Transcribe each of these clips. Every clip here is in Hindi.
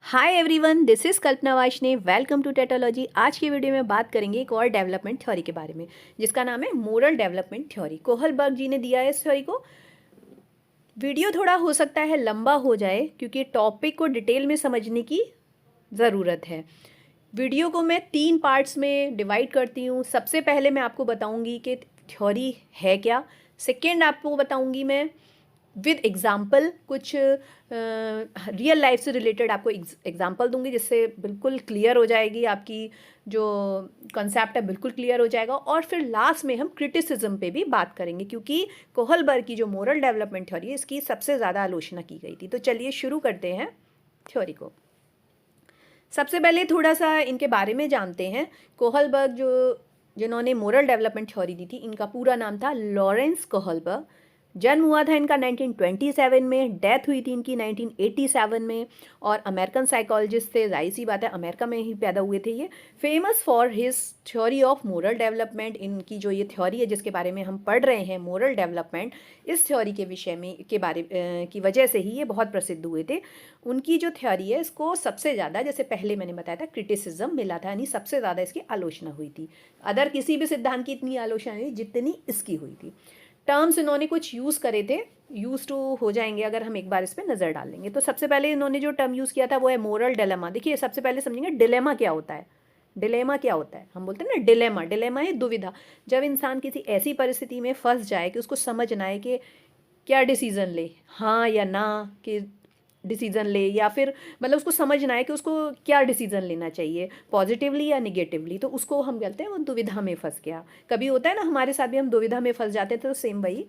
Hi everyone, this is Kalpana Washne. Welcome to Tautology. आज की वीडियो में बात करेंगे एक और डेवलपमेंट थ्योरी के बारे में, जिसका नाम है मोरल डेवलपमेंट थ्योरी। कोहलबर्ग जी ने दिया है इस थ्योरी को। वीडियो थोड़ा हो सकता है लंबा हो जाए क्योंकि टॉपिक को डिटेल में समझने की ज़रूरत है। वीडियो को मैं 3 पार्ट्स में डिवाइड करती हूँ। सबसे पहले मैं आपको बताऊँगी कि थ्योरी है क्या। सेकेंड आपको बताऊँगी मैं विद एग्जाम्पल, कुछ रियल लाइफ से रिलेटेड आपको एग्जाम्पल दूंगी, जिससे बिल्कुल क्लियर हो जाएगी आपकी जो कॉन्सेप्ट है, बिल्कुल क्लियर हो जाएगा। और फिर लास्ट में हम क्रिटिसिज्म पे भी बात करेंगे, क्योंकि कोहलबर्ग की जो मोरल डेवलपमेंट थ्योरी है इसकी सबसे ज़्यादा आलोचना की गई थी। तो चलिए शुरू करते हैं थ्योरी को। सबसे पहले थोड़ा सा इनके बारे में जानते हैं। कोहलबर्ग जिन्होंने मोरल डेवलपमेंट थ्योरी दी थी, इनका पूरा नाम था लॉरेंस कोहलबर्ग। जन्म हुआ था इनका 1927 में, डेथ हुई थी इनकी 1987 में। और अमेरिकन साइकोलॉजिस्ट थे, जाहिर सी बात है अमेरिका में ही पैदा हुए थे ये। Famous for his theory of moral development. इनकी जो ये थ्योरी है जिसके बारे में हम पढ़ रहे हैं, मोरल डेवलपमेंट, इस थ्योरी के विषय में की वजह से ही ये बहुत प्रसिद्ध हुए थे। उनकी जो थ्योरी है इसको सबसे ज़्यादा, जैसे पहले मैंने बताया था, क्रिटिसिज्म मिला था, यानी सबसे ज़्यादा इसकी आलोचना हुई थी। अदर किसी भी सिद्धांत की इतनी आलोचना नहीं जितनी इसकी हुई थी। टर्म्स इन्होंने कुछ यूज़ करे थे, यूज टू हो जाएंगे अगर हम एक बार इस पर नज़र डालेंगे। तो सबसे पहले इन्होंने जो टर्म यूज़ किया था वो है मोरल डिलेमा। देखिए, सबसे पहले समझेंगे डिलेमा क्या होता है। डिलेमा क्या होता है, हम बोलते हैं ना डिलेमा। डिलेमा है दुविधा। जब इंसान किसी ऐसी परिस्थिति में फंस जाए कि उसको समझ ना आए कि क्या डिसीज़न ले, हाँ या ना, कि डिसीज़न ले, या फिर मतलब उसको समझना है कि उसको क्या डिसीज़न लेना चाहिए, पॉजिटिवली या निगेटिवली। तो उसको हम कहते हैं वो दुविधा में फंस गया। कभी होता है ना हमारे साथ भी, हम दुविधा में फंस जाते थे, तो सेम वही,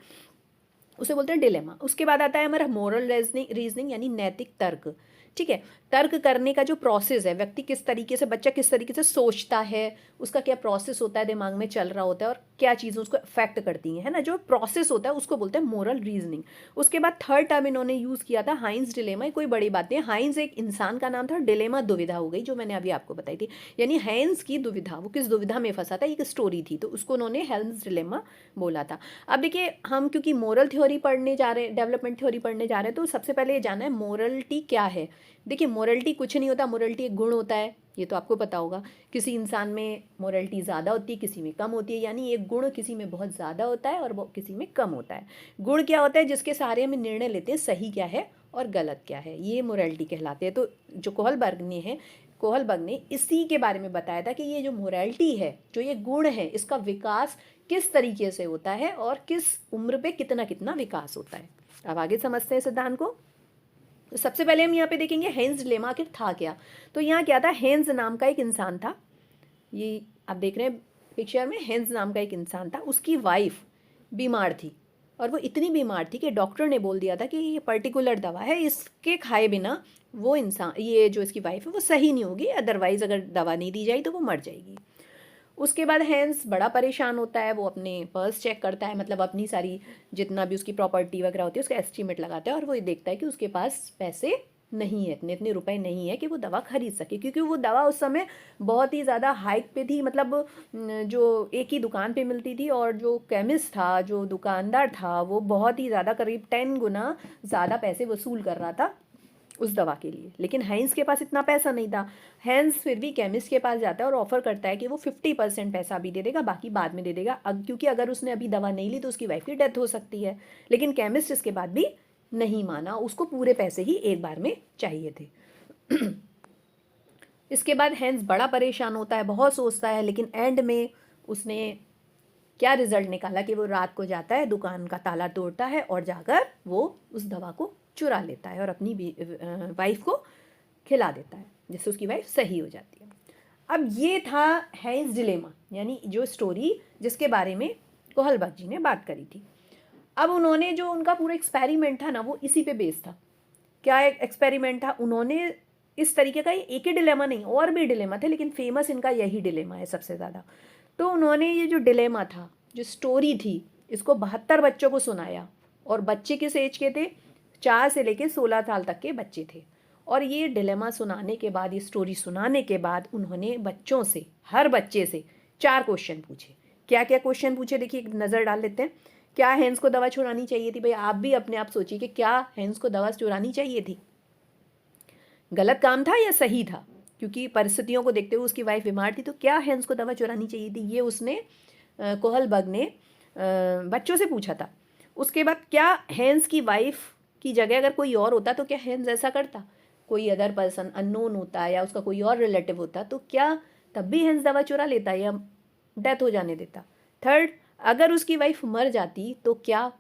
उसे बोलते हैं डिलेमा। उसके बाद आता है हमारा मोरल रीजनिंग यानी नैतिक तर्क। ठीक है, तर्क करने का जो प्रोसेस है, व्यक्ति किस तरीके से, बच्चा किस तरीके से सोचता है, उसका क्या प्रोसेस होता है, दिमाग में चल रहा होता है, और क्या चीज़ें उसको अफेक्ट करती हैं, है ना, जो प्रोसेस होता है उसको बोलते हैं मोरल रीजनिंग। उसके बाद थर्ड टर्म इन्होंने यूज़ किया था हाइंस डिलेमा। कोई बड़ी बात नहीं, हाइंस एक इंसान का नाम था, डिलेमा दुविधा हो गई, जो मैंने अभी आपको बताई थी। यानी हाइंस की दुविधा, वो किस दुविधा में फंसा था, एक स्टोरी थी, तो उसको उन्होंने हाइंस डिलेमा बोला था। अब देखिए, हम क्योंकि मोरल थ्योरी पढ़ने जा रहे हैं, डेवलपमेंट थ्योरी पढ़ने जा रहे हैं, तो सबसे पहले ये जानना है मोरलिटी क्या है। देखिए, मोरलिटी कुछ नहीं होता, मोरलिटी एक गुण होता है, ये तो आपको पता होगा। किसी इंसान में मोरलिटी ज़्यादा होती है, किसी में कम होती है, यानी एक गुण किसी में बहुत ज़्यादा होता है और वो किसी में कम होता है। गुण क्या होता है, जिसके सहारे हम निर्णय लेते हैं सही क्या है और गलत क्या है, ये मोरलिटी कहलाते हैं। तो जो कोहलबर्ग ने इसी के बारे में बताया था कि ये जो मोरालिटी है, जो ये गुण है, इसका विकास किस तरीके से होता है और किस उम्र पे कितना कितना विकास होता है। अब आगे समझते हैं सिद्धांत को। तो सबसे पहले हम यहाँ पे देखेंगे हेंस डिलेमा आखिर था क्या। तो यहाँ क्या था, हेंस नाम का एक इंसान था। ये आप देख रहे हैं पिक्चर में, हेंस नाम का एक इंसान था, उसकी वाइफ बीमार थी। और वो इतनी बीमार थी कि डॉक्टर ने बोल दिया था कि ये पर्टिकुलर दवा है, इसके खाए बिना वो इंसान, ये जो इसकी वाइफ है वो सही नहीं होगी, अदरवाइज अगर दवा नहीं दी जाए तो वो मर जाएगी। उसके बाद हैंस बड़ा परेशान होता है, वो अपने पर्स चेक करता है, मतलब अपनी सारी जितना भी उसकी प्रॉपर्टी वगैरह होती है उसका एस्टीमेट लगाता है, और वो ये देखता है कि उसके पास पैसे नहीं है, इतने इतने रुपए नहीं है कि वो दवा खरीद सके, क्योंकि वो दवा उस समय बहुत ही ज़्यादा हाइक पे थी। मतलब जो एक ही दुकान पे मिलती थी, और जो केमिस्ट था, जो दुकानदार था, वो बहुत ही ज़्यादा, करीब 10 गुना ज़्यादा पैसे वसूल कर रहा था उस दवा के लिए। लेकिन हैंस के पास इतना पैसा नहीं था। हैंस फिर भी केमिस्ट के पास जाता है और ऑफर करता है कि वो 50% पैसा अभी दे देगा, बाकी बाद में दे देगा, क्योंकि अगर उसने अभी दवा नहीं ली तो उसकी वाइफ की डेथ हो सकती है। लेकिन केमिस्ट इसके बाद भी नहीं माना, उसको पूरे पैसे ही एक बार में चाहिए थे। इसके बाद हैंस बड़ा परेशान होता है, बहुत सोचता है, लेकिन एंड में उसने क्या रिजल्ट निकाला कि वो रात को जाता है, दुकान का ताला तोड़ता है और जाकर वो उस दवा को चुरा लेता है और अपनी वाइफ को खिला देता है, जिससे उसकी वाइफ सही हो जाती है। अब ये था हैंस डिलेमा, यानी जो स्टोरी जिसके बारे में कोहलबर्ग जी ने बात करी थी। अब उन्होंने जो उनका पूरा एक्सपेरिमेंट था ना, वो इसी पे बेस्ड था। क्या एक एक्सपेरिमेंट था, उन्होंने इस तरीके का, एक ही डिलेमा नहीं, और भी डिलेमा थे, लेकिन फेमस इनका यही डिलेमा है सबसे ज़्यादा। तो उन्होंने ये जो डिलेमा था, जो स्टोरी थी, इसको 72 बच्चों को सुनाया। और बच्चे किस एज के थे, 4 से लेकर 16 साल तक के बच्चे थे। और ये डिलेमा सुनाने के बाद, ये स्टोरी सुनाने के बाद, उन्होंने बच्चों से, हर बच्चे से 4 क्वेश्चन पूछे। क्या क्या क्वेश्चन पूछे, देखिए एक नज़र डाल लेते हैं। क्या हैंस को दवा चुरानी चाहिए थी? भाई आप भी अपने आप सोचिए कि क्या हैंस को दवा चुरानी चाहिए थी। गलत काम था या सही था, क्योंकि परिस्थितियों को देखते हुए उसकी वाइफ बीमार थी, तो क्या हैंस को दवा चुरानी चाहिए थी, ये उसने कोहलबर्ग ने बच्चों से पूछा था। उसके बाद क्या हैंस की वाइफ की जगह अगर कोई और होता तो क्या हैंस ऐसा करता, कोई अदर पर्सन अननोन होता या उसका कोई और रिलेटिव होता तो क्या तब भी हैंस दवा चुरा लेता या डेथ हो जाने देता। थर्ड, अगर उसकी वाइफ मर जाती तो क्या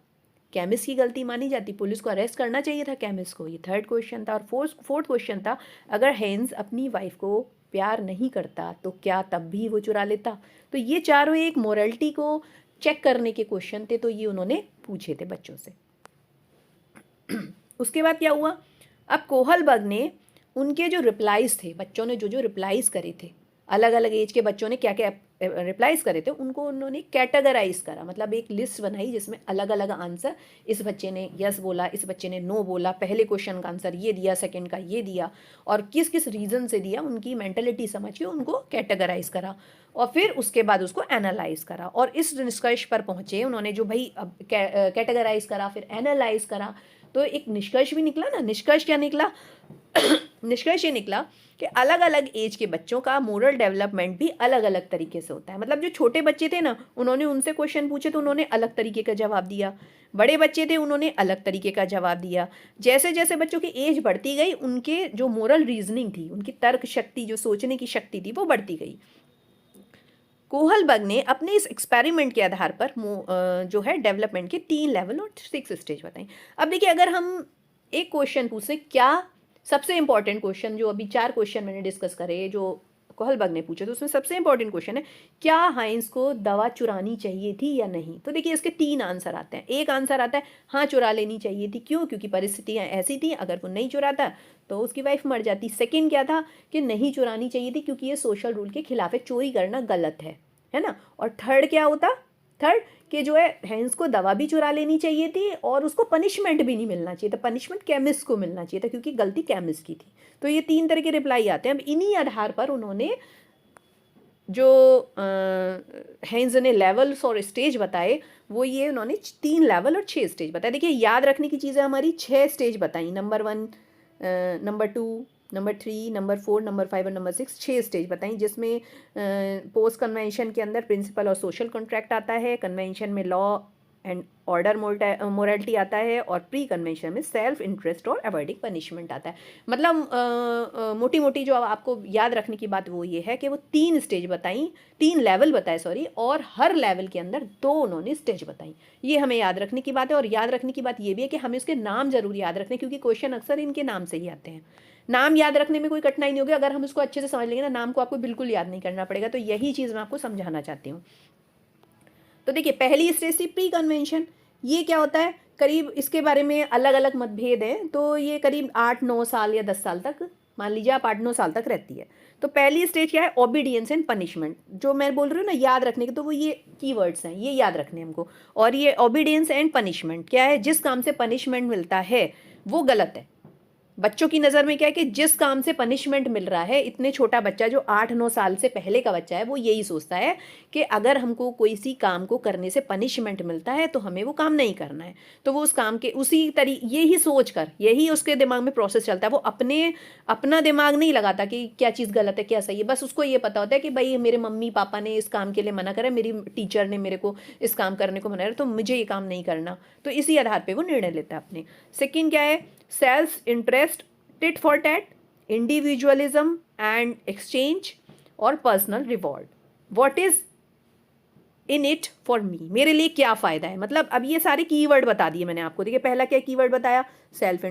केमिस्ट की गलती मानी जाती, पुलिस को अरेस्ट करना चाहिए था केमिस्ट को, ये थर्ड क्वेश्चन था। और फोर्थ क्वेश्चन था, अगर हैंस अपनी वाइफ को प्यार नहीं करता तो क्या तब भी वो चुरा लेता। तो ये चारों एक मोरलिटी को चेक करने के क्वेश्चन थे, तो ये उन्होंने पूछे थे बच्चों से। उसके बाद क्या हुआ, अब कोहलबर्ग ने उनके जो रिप्लाईज थे, बच्चों ने जो जो रिप्लाईज करे थे, अलग अलग एज के बच्चों ने क्या क्या रिप्लाईज करे थे, उनको उन्होंने कैटेगराइज करा, मतलब एक लिस्ट बनाई जिसमें अलग अलग आंसर, इस बच्चे ने यस बोला, इस बच्चे ने नो बोला, पहले क्वेश्चन का आंसर ये दिया, सेकंड का ये दिया, और किस किस रीज़न से दिया, उनकी मेंटलिटी समझ के उनको कैटेगराइज करा, और फिर उसके बाद उसको एनालाइज करा, और इस निष्कर्ष पर पहुँचे उन्होंने, जो भाई अब कैटेगराइज करा फिर एनालाइज करा, तो एक निष्कर्ष भी निकला ना। निष्कर्ष क्या निकला? निष्कर्ष ये निकला कि अलग अलग एज के बच्चों का मोरल डेवलपमेंट भी अलग अलग तरीके से होता है। मतलब जो छोटे बच्चे थे ना, उन्होंने उनसे क्वेश्चन पूछे तो उन्होंने अलग तरीके का जवाब दिया, बड़े बच्चे थे उन्होंने अलग तरीके का जवाब दिया। जैसे जैसे बच्चों की एज बढ़ती गई, उनके जो मोरल रीजनिंग थी, उनकी तर्क शक्ति, जो सोचने की शक्ति थी, वो बढ़ती गई। कोहलबर्ग ने अपने इस एक्सपेरिमेंट के आधार पर जो है डेवलपमेंट के 3 लेवल और 6 स्टेज बताई। अब देखिए, अगर हम एक क्वेश्चन पूछें, क्या सबसे इंपॉर्टेंट क्वेश्चन, जो अभी 4 क्वेश्चन मैंने डिस्कस करे जो कोहलबर्ग ने पूछे, तो उसमें सबसे इंपॉर्टेंट क्वेश्चन है, क्या हाइंस को दवा चुरानी चाहिए थी या नहीं। तो देखिए, इसके 3 आंसर आते हैं। एक आंसर आता है हाँ चुरा लेनी चाहिए थी, क्यों, क्योंकि परिस्थितियाँ ऐसी थी, अगर वो नहीं चुराता तो उसकी वाइफ मर जाती। सेकंड क्या था, कि नहीं चुरानी चाहिए थी क्योंकि ये सोशल रूल के खिलाफ है, चोरी करना गलत है ना। और थर्ड क्या होता, थर्ड कि जो है हैंस को दवा भी चुरा लेनी चाहिए थी और उसको पनिशमेंट भी नहीं मिलना चाहिए था, पनिशमेंट केमिस्ट को मिलना चाहिए था क्योंकि गलती केमिस्ट की थी। तो ये 3 तरह के रिप्लाई आते हैं। अब इन्हीं आधार पर उन्होंने जो हैंस ने लेवल्स और स्टेज बताए, वो ये उन्होंने 3 लेवल और 6 स्टेज बताए। देखिए, याद रखने की चीज़ें हमारी 6 स्टेज बताई, number 1, number 2, number 3, number 4, number 5 और नंबर 6, 6 स्टेज बताई, जिसमें पोस्ट कन्वेंशन के अंदर प्रिंसिपल और सोशल कॉन्ट्रैक्ट आता है, कन्वेंशन में लॉ एंड ऑर्डर मोरालिटी आता है, और प्री कन्वेंशन में सेल्फ इंटरेस्ट और अवॉइडिंग पनिशमेंट आता है। मतलब मोटी मोटी जो आपको याद रखने की बात वो ये है कि वो 3 स्टेज बताई, 3 लेवल बताए सॉरी, और हर लेवल के अंदर 2 उन्होंने स्टेज बताई। ये हमें याद रखने की बात है। और याद रखने की बात ये भी है कि हमें उसके नाम जरूर याद रखने, क्योंकि क्वेश्चन अक्सर इनके नाम से ही आते हैं। नाम याद रखने में कोई कठिनाई नहीं होगी, अगर हम इसको अच्छे से समझ लेंगे ना, नाम को आपको बिल्कुल याद नहीं करना पड़ेगा। तो यही चीज़ मैं आपको समझाना चाहती हूँ। तो देखिए, पहली स्टेज थी प्री कन्वेंशन। ये क्या होता है, करीब इसके बारे में अलग अलग मतभेद हैं, तो ये करीब 8-9 साल या 10 साल तक, मान लीजिए आप 8-9 साल तक रहती है। तो पहली स्टेज क्या है, ओबीडियंस एंड पनिशमेंट। जो मैं बोल रही हूँ ना याद रखने के, तो वो ये कीवर्ड्स हैं, ये याद रखने हमको। और ये ओबीडियंस एंड पनिशमेंट क्या है, जिस काम से पनिशमेंट मिलता है वो गलत है। बच्चों की नज़र में क्या है कि जिस काम से पनिशमेंट मिल रहा है, इतने छोटा बच्चा जो 8-9 साल से पहले का बच्चा है, वो यही सोचता है कि अगर हमको कोई सी काम को करने से पनिशमेंट मिलता है तो हमें वो काम नहीं करना है। तो वो उस काम के उसी यही सोच कर, यही उसके दिमाग में प्रोसेस चलता है। वो अपना दिमाग नहीं लगाता कि क्या चीज़ गलत है क्या सही है, बस उसको ये पता होता है कि भाई मेरे मम्मी पापा ने इस काम के लिए मना करा, मेरी टीचर ने मेरे को इस काम करने को मना करा, तो मुझे ये काम नहीं करना। तो इसी आधार पर वो निर्णय लेता है अपने। सेकेंड क्या है, self interest, tit for tat, individualism and exchange, और personal reward. What is in it for me, मेरे लिए क्या फ़ायदा है। मतलब अब ये सारे कीवर्ड बता दिए मैंने आपको। देखिए, पहला क्या कीवर्ड बताया, सेल्फ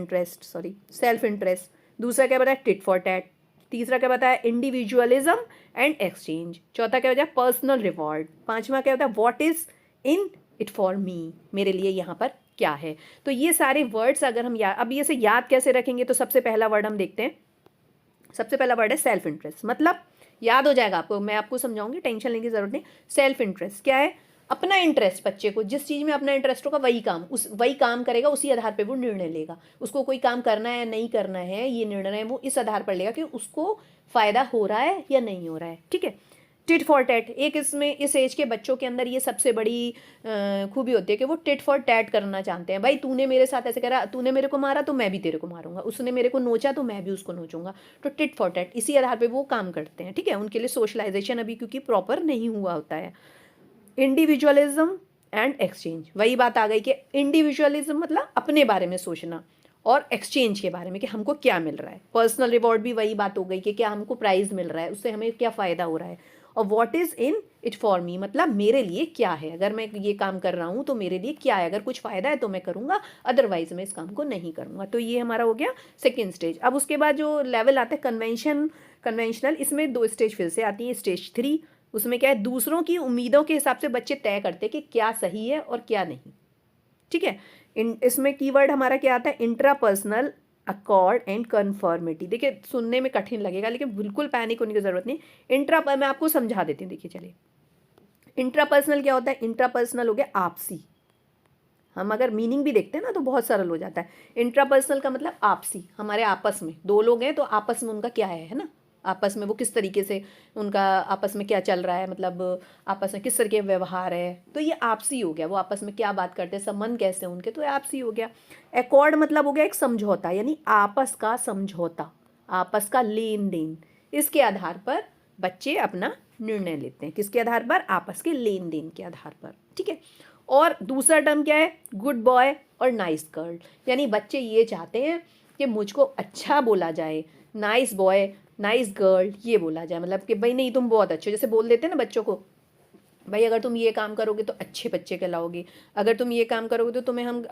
इंटरेस्ट। दूसरा क्या बताया, टिट फॉर टैट। तीसरा क्या बताया, इंडिविजुअलिज्म एंड एक्सचेंज। चौथा क्या बताया, पर्सनल रिवॉर्ड। पांचवा क्या बताया, what is in it for me, मेरे लिए यहाँ पर क्या है। तो ये सारे वर्ड्स अगर हम अब ये से याद कैसे रखेंगे, तो सबसे पहला वर्ड हम देखते हैं। सबसे पहला वर्ड है सेल्फ इंटरेस्ट। मतलब याद हो जाएगा आपको, मैं आपको समझाऊंगी, टेंशन लेने की जरूरत नहीं। सेल्फ इंटरेस्ट क्या है, अपना इंटरेस्ट, बच्चे को जिस चीज़ में अपना इंटरेस्ट होगा वही काम करेगा, उसी आधार पर वो निर्णय लेगा। उसको कोई काम करना है या नहीं करना है, ये निर्णय वो इस आधार पर लेगा कि उसको फायदा हो रहा है या नहीं हो रहा है। ठीक है। टिट फॉर टैट, एक इसमें इस एज के बच्चों के अंदर ये सबसे बड़ी खूबी होती है कि वो टिट फॉर टैट करना चाहते हैं। भाई तूने मेरे साथ ऐसे करा, तूने मेरे को मारा तो मैं भी तेरे को मारूंगा, उसने मेरे को नोचा तो मैं भी उसको नोचूंगा। तो टिट फॉर टैट, इसी आधार पे वो काम करते हैं, ठीक है। उनके लिए सोशलाइजेशन अभी क्योंकि प्रॉपर नहीं हुआ होता है। इंडिविजुअलिज्म एंड एक्सचेंज, वही बात आ गई कि इंडिविजुअलिज्म मतलब अपने बारे में सोचना, और एक्सचेंज के बारे में कि हमको क्या मिल रहा है। पर्सनल रिवॉर्ड भी वही बात हो गई कि क्या हमको प्राइज मिल रहा है, उससे हमें क्या फ़ायदा हो रहा है। और what is in it for मी, मतलब मेरे लिए क्या है, अगर मैं ये काम कर रहा हूँ तो मेरे लिए क्या है, अगर कुछ फ़ायदा है तो मैं करूँगा, अदरवाइज मैं इस काम को नहीं करूँगा। तो ये हमारा हो गया सेकेंड स्टेज। अब उसके बाद जो लेवल आता है कन्वेंशनल, इसमें 2 स्टेज फिर से आती है। स्टेज 3, उसमें क्या है, दूसरों की उम्मीदों के हिसाब से बच्चे तय करते हैं कि क्या सही है और क्या नहीं, ठीक है। इसमें कीवर्ड हमारा क्या आता है, इंट्रापर्सनल अकॉर्ड एंड कन्फर्मिटी। देखिए सुनने में कठिन लगेगा लेकिन बिल्कुल पैनिक होने की जरूरत नहीं। मैं आपको समझा देती हूँ, देखिए चलिए। इंट्रापर्सनल क्या होता है, इंट्रापर्सनल हो गया आपसी। हम अगर मीनिंग भी देखते हैं ना तो बहुत सरल हो जाता है। इंट्रापर्सनल का मतलब आपसी, हमारे आपस में दो लोग हैं तो आपस में उनका क्या है ना, आपस में वो किस तरीके से, उनका आपस में क्या चल रहा है, मतलब आपस में किस तरह के व्यवहार है, तो ये आपसी हो गया। वो आपस में क्या बात करते हैं, संबंध कैसे हैं उनके, तो ये आपसी हो गया। एकॉर्ड मतलब हो गया एक समझौता, यानी आपस का समझौता, आपस का लेन देन। इसके आधार पर बच्चे अपना निर्णय लेते हैं, किसके आधार पर, आपस के लेन देन के आधार पर, ठीक है। और दूसरा टर्म क्या है, गुड बॉय और नाइस गर्ल, यानी बच्चे ये चाहते हैं कि मुझको अच्छा बोला जाए, नाइस बॉय नाइस गर्ल ये बोला जाए, मतलब कि भाई नहीं तुम बहुत अच्छे, जैसे बोल देते हैं ना बच्चों को, भाई अगर तुम ये काम करोगे तो अच्छे बच्चे कहलाओगे, अगर तुम ये काम करोगे तो तुम्हें हम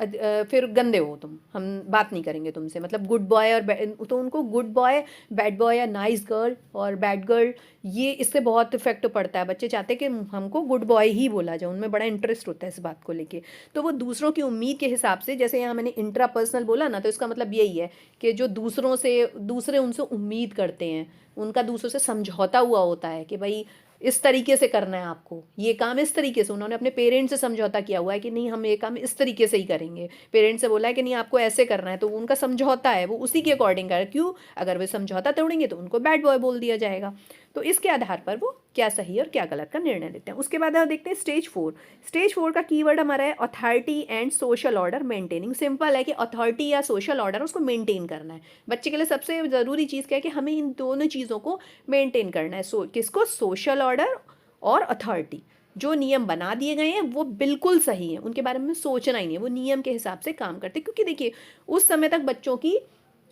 फिर गंदे हो तुम, हम बात नहीं करेंगे तुमसे। मतलब गुड बॉय और तो उनको गुड बॉय, बैड बॉय या नाइस गर्ल और बैड गर्ल, ये इससे बहुत इफेक्ट पड़ता है। बच्चे चाहते हैं कि हमको गुड बॉय ही बोला जाए, उनमें बड़ा इंटरेस्ट होता है इस बात को लेके। तो वो दूसरों की उम्मीद के हिसाब से, जैसे यहाँ मैंने इंट्रा पर्सनल बोला ना, तो इसका मतलब यही है कि जो दूसरे उनसे उम्मीद करते हैं, उनका दूसरों से समझौता हुआ होता है कि भाई इस तरीके से करना है आपको, ये काम इस तरीके से, उन्होंने अपने पेरेंट्स से समझौता किया हुआ है कि नहीं हम ये काम इस तरीके से ही करेंगे, पेरेंट्स से बोला है कि नहीं आपको ऐसे करना है, तो उनका समझौता है वो उसी के अकॉर्डिंग कर, क्यों, अगर वे समझौता तोड़ेंगे तो उनको बैड बॉय बोल दिया जाएगा। तो इसके आधार पर वो क्या सही और क्या गलत का निर्णय लेते हैं। उसके बाद हम देखते हैं स्टेज 4। स्टेज 4 का कीवर्ड हमारा है authority and social order maintaining. Simple है कि अथॉरिटी या सोशल ऑर्डर उसको मेंटेन करना है। बच्चे के लिए सबसे ज़रूरी चीज़ क्या है कि हमें इन दोनों चीज़ों को मेंटेन करना है। किसको, सोशल ऑर्डर और अथॉरिटी। जो नियम बना दिए गए हैं वो बिल्कुल सही है, उनके बारे में सोचना ही नहीं है, वो नियम के हिसाब से काम करते हैं। क्योंकि देखिए उस समय तक बच्चों की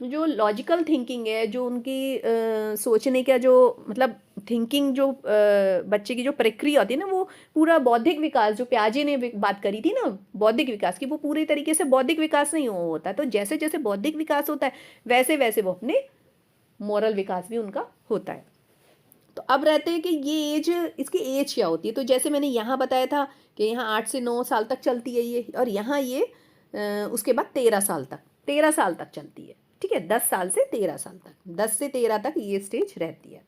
जो लॉजिकल थिंकिंग है, जो उनकी सोचने का जो मतलब थिंकिंग, जो बच्चे की जो प्रक्रिया होती है ना, वो पूरा बौद्धिक विकास, जो प्याजे ने बात करी थी ना बौद्धिक विकास की, वो पूरी तरीके से बौद्धिक विकास नहीं होता। तो जैसे जैसे बौद्धिक विकास होता है वैसे वैसे वो अपने मॉरल विकास भी उनका होता है। तो अब रहते हैं कि ये एज, इसकी एज क्या होती है। तो जैसे मैंने यहाँ बताया था कि यहाँ 8 से 9 साल तक चलती है ये, और यहाँ ये उसके बाद 13 साल तक, 13 साल तक चलती है, ठीक है। 10 साल से 13 साल तक, 10 से 13 तक ये स्टेज रहती है।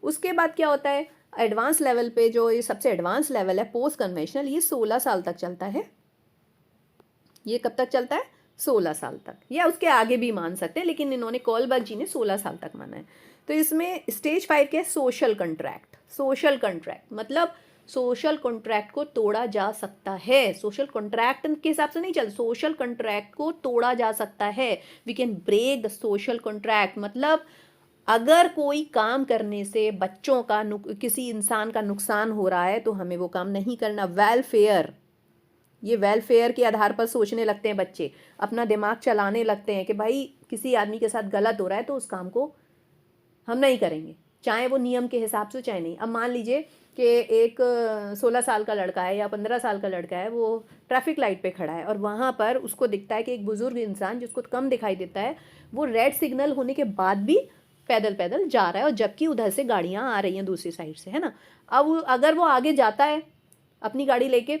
उसके बाद क्या होता है, एडवांस लेवल पे, जो ये सबसे एडवांस लेवल है पोस्ट कन्वेंशनल, ये 16 साल तक चलता है। ये कब तक चलता है, 16 साल तक, या उसके आगे भी मान सकते हैं, लेकिन इन्होंने कोलबर्ग जी ने 16 साल तक माना है। तो इसमें स्टेज 5 क्या है, सोशल कॉन्ट्रैक्ट। सोशल कॉन्ट्रैक्ट मतलब सोशल कॉन्ट्रैक्ट को तोड़ा जा सकता है, सोशल कॉन्ट्रैक्ट के हिसाब से नहीं चल, सोशल कॉन्ट्रैक्ट को तोड़ा जा सकता है। We can break the social contract, मतलब अगर कोई काम करने से बच्चों का किसी इंसान का नुकसान हो रहा है तो हमें वो काम नहीं करना। वेलफेयर, ये वेलफेयर के आधार पर सोचने लगते हैं बच्चे, अपना दिमाग चलाने लगते हैं कि भाई किसी आदमी के साथ गलत हो रहा है तो उस काम को हम नहीं करेंगे, चाहे वो नियम के हिसाब से चाहे नहीं। अब मान लीजिए कि एक 16 साल का लड़का है या 15 साल का लड़का है, वो ट्रैफिक लाइट पे खड़ा है और वहाँ पर उसको दिखता है कि एक बुजुर्ग इंसान जिसको कम दिखाई देता है, वो रेड सिग्नल होने के बाद भी पैदल पैदल जा रहा है, और जबकि उधर से गाड़ियाँ आ रही हैं दूसरी साइड से, है ना। अब अगर वो आगे जाता है अपनी गाड़ी लेके,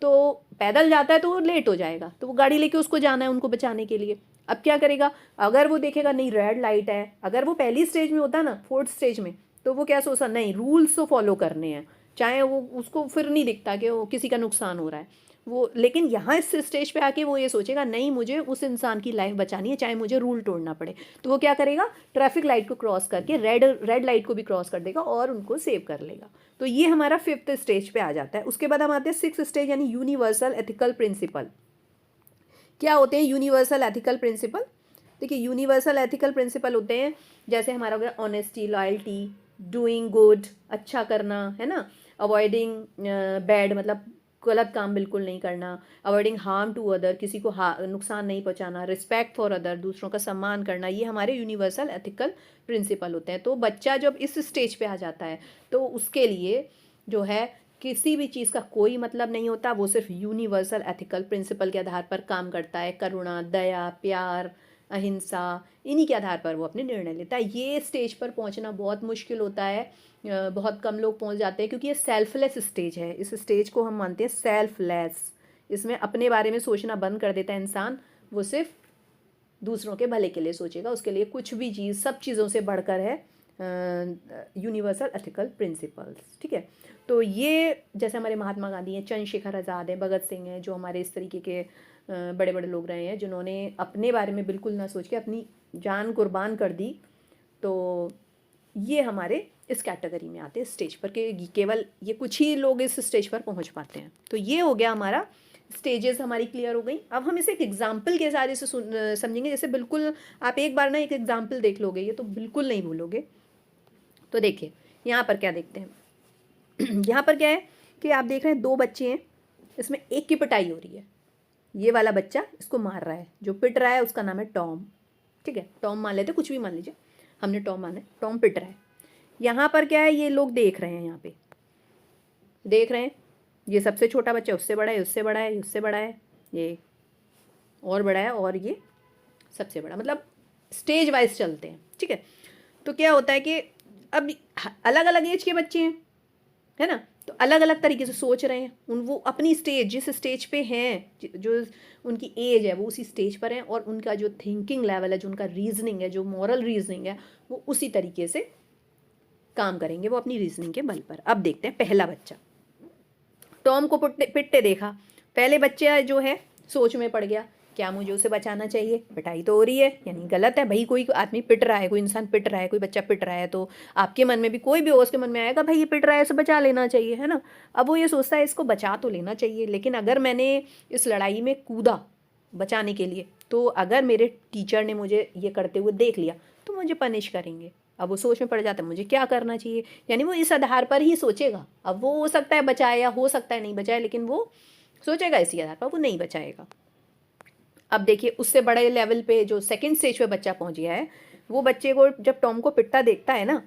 तो पैदल जाता है तो वो लेट हो जाएगा, तो वो गाड़ी लेके उसको जाना है उनको बचाने के लिए। अब क्या करेगा, अगर वो देखेगा नहीं रेड लाइट है, अगर वो पहली स्टेज में होता ना, 4th स्टेज में, तो वो क्या सोचता, नहीं रूल्स तो फॉलो करने हैं, चाहे वो उसको फिर नहीं दिखता कि वो किसी का नुकसान हो रहा है, वो, लेकिन यहाँ इस स्टेज पे आके वो ये सोचेगा नहीं मुझे उस इंसान की लाइफ बचानी है चाहे मुझे रूल तोड़ना पड़े, तो वो क्या करेगा, ट्रैफिक लाइट को क्रॉस करके रेड लाइट को भी क्रॉस कर देगा और उनको सेव कर लेगा। तो ये हमारा 5th स्टेज पे आ जाता है। उसके बाद हम आते हैं 6th स्टेज यानी यूनिवर्सल एथिकल प्रिंसिपल। क्या होते हैं यूनिवर्सल एथिकल प्रिंसिपल? देखिए यूनिवर्सल एथिकल प्रिंसिपल होते हैं जैसे हमारा हो गया ऑनेस्टी, लॉयल्टी, डूइंग गुड, अच्छा करना, है ना, अवॉइडिंग बैड मतलब गलत काम बिल्कुल नहीं करना, अवॉइडिंग हार्म टू अदर, किसी को नुकसान नहीं पहुंचाना, रिस्पेक्ट फॉर अदर, दूसरों का सम्मान करना, ये हमारे यूनिवर्सल एथिकल प्रिंसिपल होते हैं। तो बच्चा जब इस स्टेज पे आ जाता है तो उसके लिए जो है किसी भी चीज़ का कोई मतलब नहीं होता, वो सिर्फ यूनिवर्सल एथिकल प्रिंसिपल के आधार पर काम करता है। करुणा, दया, प्यार, अहिंसा, इन्हीं के आधार पर वो अपने निर्णय लेता है। ये स्टेज पर पहुंचना बहुत मुश्किल होता है, बहुत कम लोग पहुंच जाते हैं क्योंकि ये सेल्फलेस स्टेज है। इस स्टेज को हम मानते हैं सेल्फलेस। इसमें अपने बारे में सोचना बंद कर देता है इंसान, वो सिर्फ दूसरों के भले के लिए सोचेगा, उसके लिए कुछ भी चीज़ सब चीज़ों से बढ़कर है यूनिवर्सल एथिकल प्रिंसिपल्स। ठीक है, तो ये जैसे हमारे महात्मा गांधी हैं, चंद्रशेखर आज़ाद हैं, भगत सिंह हैं, जो हमारे इस तरीके के बड़े बड़े लोग रहे हैं जिन्होंने अपने बारे में बिल्कुल ना सोच के अपनी जान कुर्बान कर दी। तो ये हमारे इस कैटेगरी में आते हैं स्टेज पर कि केवल ये कुछ ही लोग इस स्टेज पर पहुंच पाते हैं। तो ये हो गया हमारा स्टेजेस, हमारी क्लियर हो गई। अब हम इसे एक एग्जाम्पल के साथ इसे समझेंगे, जैसे बिल्कुल आप एक बार ना एक एग्जाम्पल देख लोगे ये तो बिल्कुल नहीं भूलोगे। तो देखिए यहाँ पर क्या देखते हैं यहाँ पर क्या है कि आप देख रहे हैं 2 बच्चे हैं, इसमें एक की पिटाई हो रही है। ये वाला बच्चा इसको मार रहा है, जो पिट रहा है उसका नाम है टॉम। ठीक है, टॉम मान लेते, कुछ भी मान लीजिए, हमने टॉम माना है, टॉम पिट रहा है। यहाँ पर क्या है, ये लोग देख रहे हैं, यहाँ पे देख रहे हैं, ये सबसे छोटा बच्चा उससे बड़ा है, उससे बड़ा है, उससे बड़ा है, ये और बड़ा है, और ये सबसे बड़ा, मतलब स्टेज वाइज चलते हैं। ठीक है, तो क्या होता है कि अब अलग अलग एज के बच्चे हैं, है ना, तो अलग अलग तरीके से सोच रहे हैं। वो अपनी स्टेज, जिस स्टेज पे हैं, जो उनकी एज है वो उसी स्टेज पर हैं, और उनका जो थिंकिंग लेवल है, जो उनका रीजनिंग है, जो मॉरल रीजनिंग है, वो उसी तरीके से काम करेंगे, वो अपनी रीजनिंग के बल पर। अब देखते हैं पहला बच्चा, टॉम को पिटते देखा। पहले बच्चा जो है सोच में पड़ गया, क्या मुझे उसे बचाना चाहिए, पिटाई तो हो रही है यानी गलत है भाई, कोई आदमी पिट रहा है, कोई इंसान पिट रहा है, कोई बच्चा पिट रहा है, तो आपके मन में भी, कोई भी हो उसके मन में आएगा भाई ये पिट रहा है, इसे बचा लेना चाहिए, है ना। अब वो ये सोचता है इसको बचा तो लेना चाहिए, लेकिन अगर मैंने इस लड़ाई में कूदा बचाने के लिए, तो अगर मेरे टीचर ने मुझे ये करते हुए देख लिया तो मुझे पनिश करेंगे। अब वो सोच में पड़ जाता है मुझे क्या करना चाहिए, यानी वो इस आधार पर ही सोचेगा। अब वो हो सकता है बचाए या हो सकता है नहीं बचाए, लेकिन वो सोचेगा इसी आधार पर, वो नहीं बचाएगा। अब देखिए उससे बड़े लेवल पे जो सेकंड स्टेज पे बच्चा पहुंच गया है, वो बच्चे को जब टॉम को पिटता देखता है ना,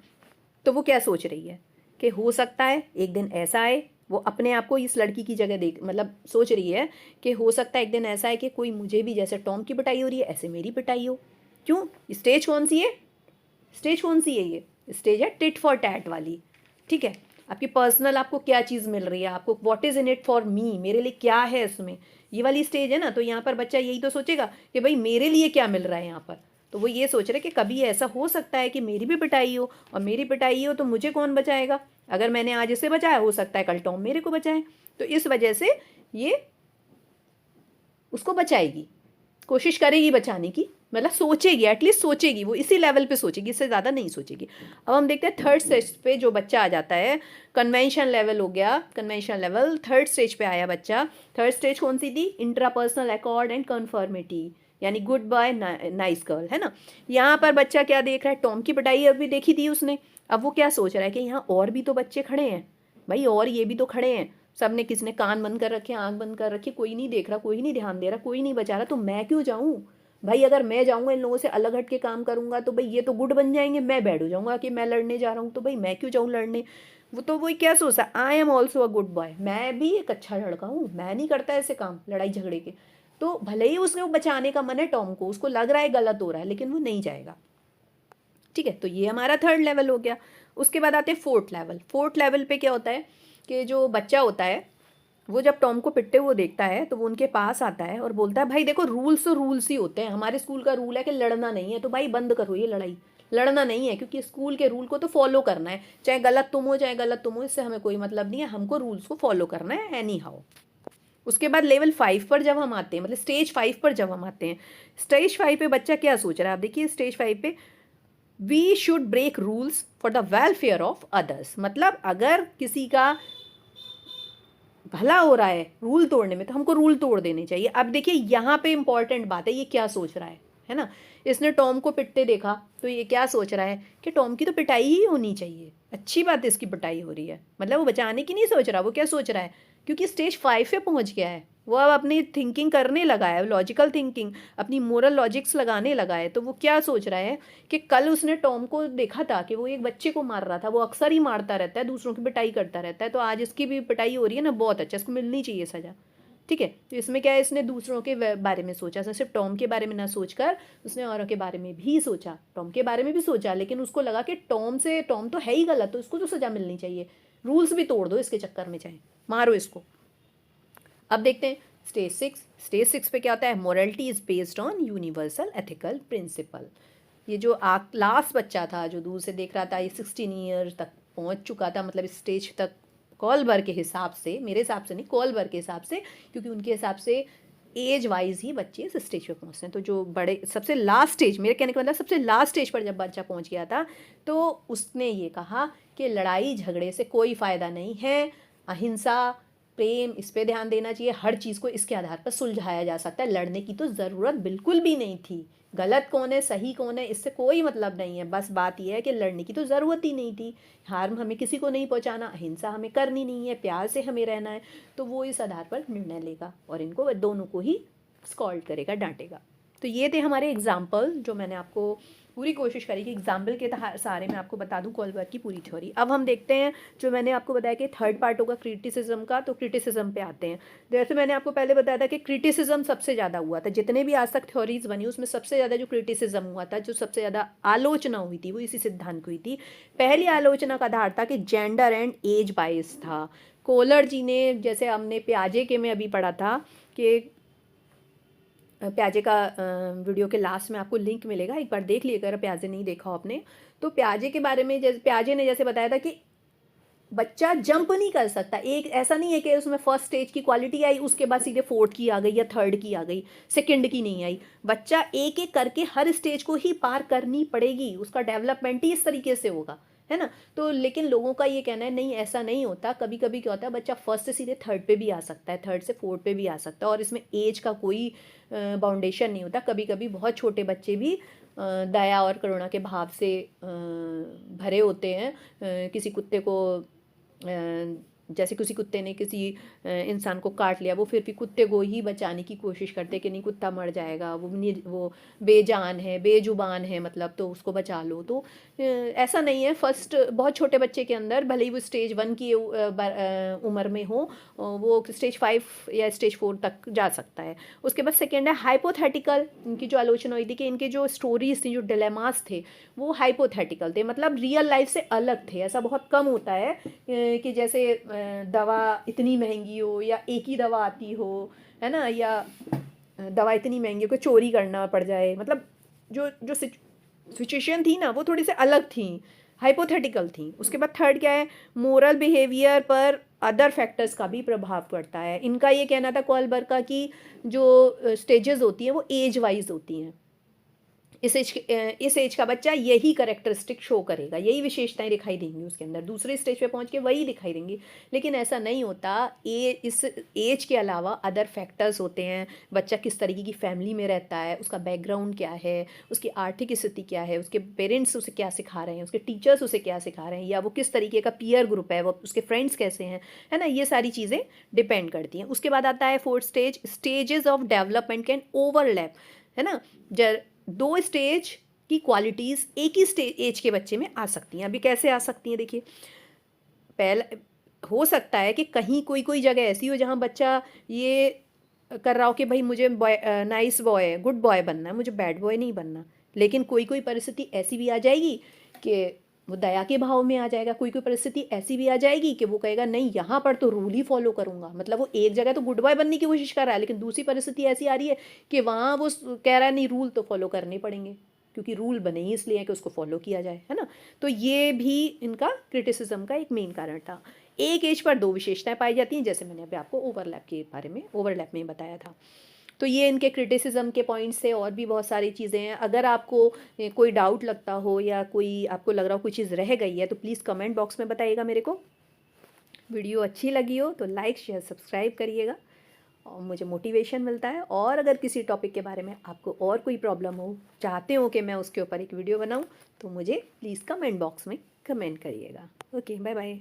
तो वो क्या सोच रही है कि हो सकता है एक दिन ऐसा आए, वो अपने आप को इस लड़की की जगह देख, मतलब सोच रही है कि हो सकता है एक दिन ऐसा है कि कोई मुझे भी, जैसे टॉम की पिटाई हो रही है ऐसे मेरी पिटाई हो। क्यों, स्टेज कौन सी है, स्टेज कौन सी है, ये स्टेज है टिट फॉर टैट वाली। ठीक है, आपकी पर्सनल, आपको क्या चीज़ मिल रही है, आपको what is in it for me, मेरे लिए क्या है इसमें, ये वाली स्टेज है ना। तो यहाँ पर बच्चा यही तो सोचेगा कि भाई मेरे लिए क्या मिल रहा है यहाँ पर। तो वो ये सोच रहे हैं कि कभी ऐसा हो सकता है कि मेरी भी पिटाई हो, और मेरी पिटाई हो तो मुझे कौन बचाएगा, अगर मैंने आज इसे बचाया हो सकता है कल टॉम मेरे को बचाए। तो इस वजह से ये उसको बचाएगी, कोशिश करेगी बचाने की, मतलब सोचेगी, एटलीस्ट सोचेगी, वो इसी लेवल पे सोचेगी, इससे ज़्यादा नहीं सोचेगी। अब हम देखते हैं थर्ड स्टेज पे जो बच्चा आ जाता है, कन्वेंशन लेवल हो गया, कन्वेंशन लेवल थर्ड स्टेज पे आया बच्चा। थर्ड स्टेज कौन सी थी, इंट्रापर्सनल अकॉर्ड एंड कन्फर्मिटी, यानी गुड बाय नाइस गर्ल, है ना। यहाँ पर बच्चा क्या देख रहा है, टॉम की पिटाई अभी देखी थी उसने, अब वो क्या सोच रहा है कि यहाँ और भी तो बच्चे खड़े हैं भाई, और ये भी तो खड़े हैं, सबने, किसी ने कान बंद कर रखे, आंख बंद कर रखी, कोई नहीं देख रहा, कोई नहीं ध्यान दे रहा, कोई नहीं बचा रहा, तो मैं क्यों जाऊं भाई। अगर मैं जाऊंगा इन लोगों से अलग हट के काम करूंगा तो भाई ये तो गुड बन जाएंगे, मैं बैठ हो जाऊंगा कि मैं लड़ने जा रहा हूँ, तो भाई मैं क्यों जाऊँ लड़ने। वो तो वही क्या सोचता, I am also a good boy, मैं भी एक अच्छा लड़का हूँ, मैं नहीं करता ऐसे काम लड़ाई झगड़े के। तो भले ही उसको बचाने का मन है टॉम को, उसको लग रहा है गलत हो रहा है, लेकिन वो नहीं जाएगा। ठीक है, तो ये हमारा थर्ड लेवल हो गया। उसके बाद आते हैं फोर्थ लेवल। फोर्थ लेवल पे क्या होता है कि जो बच्चा होता है वो जब टॉम को पिटते हुए देखता है तो वो उनके पास आता है और बोलता है भाई देखो रूल्स तो रूल्स ही होते हैं, हमारे स्कूल का रूल है कि लड़ना नहीं है, तो भाई बंद करो ये लड़ाई, लड़ना नहीं है, क्योंकि स्कूल के रूल को तो फॉलो करना है, चाहे गलत तुम हो चाहे गलत तुम हो, इससे हमें कोई मतलब नहीं है, हमको रूल्स को फॉलो करना है एनी हाउ। उसके बाद लेवल 5 पर जब हम आते हैं, मतलब स्टेज 5 पर जब हम आते हैं, स्टेज 5 पे बच्चा क्या सोच रहा है, आप देखिए स्टेज 5 पे we should break rules for the welfare of others. मतलब अगर किसी का भला हो रहा है रूल तोड़ने में तो हमको रूल तोड़ देने चाहिए। अब देखिए यहाँ पे इंपॉर्टेंट बात है, ये क्या सोच रहा है ना। इसने टॉम को पिटते देखा तो ये क्या सोच रहा है कि टॉम की तो पिटाई ही होनी चाहिए, अच्छी बात है इसकी पिटाई हो रही है। मतलब वो बचाने की नहीं सोच रहा, वो क्या सोच रहा है, क्योंकि स्टेज 5 पे पहुंच गया है, वो अब अपनी थिंकिंग करने लगा है, लॉजिकल थिंकिंग, अपनी मोरल लॉजिक्स लगाने लगा है। तो वो क्या सोच रहा है कि कल उसने टॉम को देखा था कि वो एक बच्चे को मार रहा था, वो अक्सर ही मारता रहता है, दूसरों की पिटाई करता रहता है, तो आज इसकी भी पिटाई हो रही है ना, बहुत अच्छा, इसको मिलनी चाहिए सजा। ठीक है, तो इसमें क्या है, इसने दूसरों के बारे में सोचा, इसने सिर्फ टॉम के बारे में ना सोचकर उसने औरों के बारे में भी सोचा, टॉम के बारे में भी सोचा, लेकिन उसको लगा कि टॉम तो है ही गलत, तो इसको तो सजा मिलनी चाहिए, रूल्स भी तोड़ दो इसके चक्कर में, चाहे मारो इसको। अब देखते हैं स्टेज 6 पे क्या होता है, morality is based on universal ethical principle. ये जो लास्ट बच्चा था जो दूर से देख रहा था, ये 16 ईयर तक पहुंच चुका था, मतलब इस स्टेज तक कॉलबर के हिसाब से, मेरे हिसाब से नहीं, कॉलबर के हिसाब से, क्योंकि उनके हिसाब से एज वाइज ही बच्चे इस स्टेज पे पहुंचते हैं। तो जो बड़े सबसे लास्ट स्टेज, मेरे कहने का मतलब सबसे लास्ट स्टेज पर जब बच्चा पहुंच गया था तो उसने ये कहा कि लड़ाई झगड़े से कोई फ़ायदा नहीं है, अहिंसा प्रेम इस पे ध्यान देना चाहिए, हर चीज़ को इसके आधार पर सुलझाया जा सकता है, लड़ने की तो ज़रूरत बिल्कुल भी नहीं थी। गलत कौन है सही कौन है इससे कोई मतलब नहीं है, बस बात यह है कि लड़ने की तो ज़रूरत ही नहीं थी, हार्म हमें किसी को नहीं पहुंचाना, अहिंसा हमें करनी नहीं है, प्यार से हमें रहना है, तो वो इस आधार पर निर्णय लेगा और इनको दोनों को ही स्कॉल्ड करेगा, डांटेगा। तो ये थे हमारे एग्जाम्पल, जो मैंने आपको पूरी कोशिश करी कि एग्जाम्पल के सहारे मैं आपको बता दूं कॉलबर्ग की पूरी थ्योरी। अब हम देखते हैं, जो मैंने आपको बताया कि थर्ड पार्ट होगा क्रिटिसिज्म का, तो क्रिटिसिज्म पे आते हैं। जैसे मैंने आपको पहले बताया था कि क्रिटिसिज्म सबसे ज़्यादा हुआ था, जितने भी आज तक थ्योरीज बनी उसमें सबसे ज़्यादा जो क्रिटिसिज्म हुआ था, जो सबसे ज़्यादा आलोचना हुई थी, वो इसी सिद्धांत की हुई थी। पहली आलोचना का आधार था कि जेंडर एंड एज बाइस था। कोलर जी ने, जैसे हमने प्याजे के में अभी पढ़ा था कि प्याजे का वीडियो के लास्ट में आपको लिंक मिलेगा, एक बार देख लिएगा अगर प्याजे नहीं देखा हो आपने। तो प्याजे के बारे में, जैसे प्याजे ने जैसे बताया था कि बच्चा जंप नहीं कर सकता, एक ऐसा नहीं है कि उसमें फर्स्ट स्टेज की क्वालिटी आई उसके बाद सीधे फोर्थ की आ गई या थर्ड की आ गई, सेकंड की नहीं आई। बच्चा एक एक करके हर स्टेज को ही पार करनी पड़ेगी, उसका डेवलपमेंट ही इस तरीके से होगा, है ना। तो लेकिन लोगों का ये कहना है नहीं ऐसा नहीं होता, कभी कभी क्या होता है बच्चा फर्स्ट से सीधे थर्ड पे भी आ सकता है, थर्ड से फोर्थ पे भी आ सकता है, और इसमें एज का कोई बाउंडेशन नहीं होता। कभी कभी बहुत छोटे बच्चे भी दया और करुणा के भाव से भरे होते हैं। किसी कुत्ते को जैसे किसी कुत्ते ने किसी इंसान को काट लिया, वो फिर भी कुत्ते को ही बचाने की कोशिश करते कि नहीं कुत्ता मर जाएगा, वो बेजान है बेजुबान है, मतलब तो उसको बचा लो। तो ऐसा नहीं है, फर्स्ट बहुत छोटे बच्चे के अंदर भले ही वो स्टेज 1 की उम्र में हो, वो स्टेज 5 या स्टेज 4 तक जा सकता है। उसके बाद सेकेंड है हाइपोथेटिकल। इनकी जो आलोचना हुई थी कि इनके जो स्टोरीज थी, जो डिलेमास थे, वो हाइपोथेटिकल थे, मतलब रियल लाइफ से अलग थे। ऐसा बहुत कम होता है कि जैसे दवा इतनी महंगी हो या एक ही दवा आती हो, है ना, या दवा इतनी महंगी हो कि चोरी करना पड़ जाए, मतलब जो जो सिचुएशन थी ना वो थोड़ी सी अलग थी, हाइपोथेटिकल थी। उसके बाद थर्ड क्या है, मोरल बिहेवियर पर अदर फैक्टर्स का भी प्रभाव पड़ता है। इनका ये कहना था कॉलबर्ग का कि जो स्टेजेस होती हैं वो एज वाइज होती हैं, इस एज का बच्चा यही करेक्टरिस्टिक शो करेगा, यही विशेषताएं दिखाई देंगी उसके अंदर, दूसरे स्टेज पे पहुंच के वही दिखाई देंगी। लेकिन ऐसा नहीं होता, इस एज के अलावा अदर फैक्टर्स होते हैं, बच्चा किस तरीके की फैमिली में रहता है, उसका बैकग्राउंड क्या है, उसकी आर्थिक स्थिति क्या है, उसके पेरेंट्स उसे क्या सिखा रहे हैं, उसके टीचर्स उसे क्या सिखा रहे हैं, या वो किस तरीके का पीयर ग्रुप है, वो उसके फ्रेंड्स कैसे हैं, है ना, ये सारी चीज़ें डिपेंड करती हैं। उसके बाद आता है fourth stage, stages of development can overlap, है ना। दो स्टेज की क्वालिटीज़ एक ही स्टेज एज के बच्चे में आ सकती हैं। अभी कैसे आ सकती हैं देखिए, पहला हो सकता है कि कहीं कोई कोई जगह ऐसी हो जहाँ बच्चा ये कर रहा हो कि भाई मुझे नाइस बॉय गुड बॉय बनना है, मुझे बैड बॉय नहीं बनना, लेकिन कोई कोई परिस्थिति ऐसी भी आ जाएगी कि वो दया के भाव में आ जाएगा, कोई कोई परिस्थिति ऐसी भी आ जाएगी कि वो कहेगा नहीं यहाँ पर तो रूल ही फॉलो करूँगा, मतलब वो एक जगह तो गुड बॉय बनने की कोशिश कर रहा है, लेकिन दूसरी परिस्थिति ऐसी आ रही है कि वहाँ वो कह रहा है नहीं रूल तो फॉलो करने पड़ेंगे, क्योंकि रूल बने ही इसलिए कि उसको फॉलो किया जाए, है ना। तो ये भी इनका क्रिटिसिज्म का एक मेन कारण था। एक एज पर दो विशेषताएं पाई जाती हैं, जैसे मैंने अभी आपको ओवरलैप के बारे में ओवरलैप में बताया था। तो ये इनके क्रिटिसिज्म के पॉइंट्स थे, और भी बहुत सारी चीज़ें हैं। अगर आपको कोई डाउट लगता हो या कोई आपको लग रहा हो कोई चीज़ रह गई है तो प्लीज़ कमेंट बॉक्स में बताइएगा मेरे को। वीडियो अच्छी लगी हो तो लाइक शेयर सब्सक्राइब करिएगा, और मुझे मोटिवेशन मिलता है। और अगर किसी टॉपिक के बारे में आपको और कोई प्रॉब्लम हो, चाहते हो कि मैं उसके ऊपर एक वीडियो बनाऊं, तो मुझे प्लीज़ कमेंट बॉक्स में कमेंट करिएगा। Okay, bye bye.